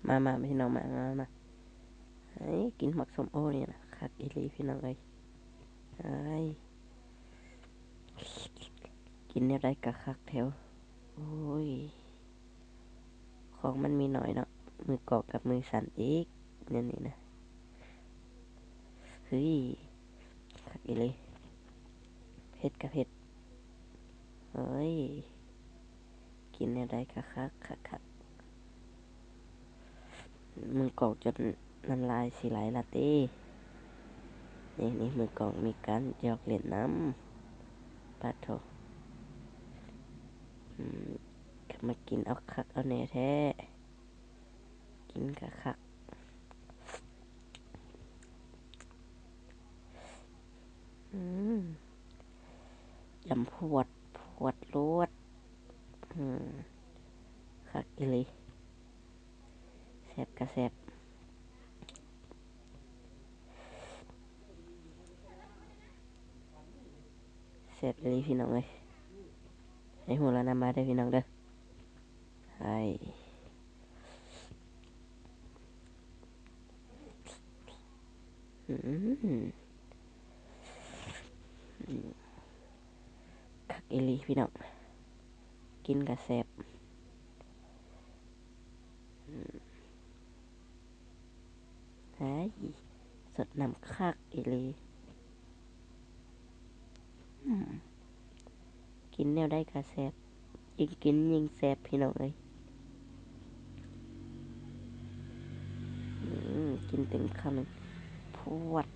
มาพี่น้องมาเฮ้ยกินหมักส้มโอเนี่ยนะคักอีหลีพี่น้องเอ้ยเอ้ยกินแนวใดกะคักแถวโอ้ยของมันมีหน่อยเนาะมือกอกกับมือสั่นอีกเนี่ยนี่นะเฮ้ยคักอีหลีเผ็ดกับเผ็ดเฮ้ยกินแนวใดกะคักมือกอกจนน้ำลายสิไหลละตินี่มือกอกมีการหยอกเล่นน้ำปาโถมากินเอาคักเอาแน่แท้กินกะคักอืมยำพวดรวดคักอีหลีแซ่บกะแซ่บแซ่บอีหลีพี่น้องเอ้ยให้หัวละนำมาได้อพี่น้องเด้อไอ้อืมคักอีหลีพี่น้องกินกะแซ่บไอ้สดน้ำคักอีหลีกินแนวได้กะแซ่บยิ่งกินยิ่งแซ่บพี่น้องเอ้ยกินเต็มคำพวด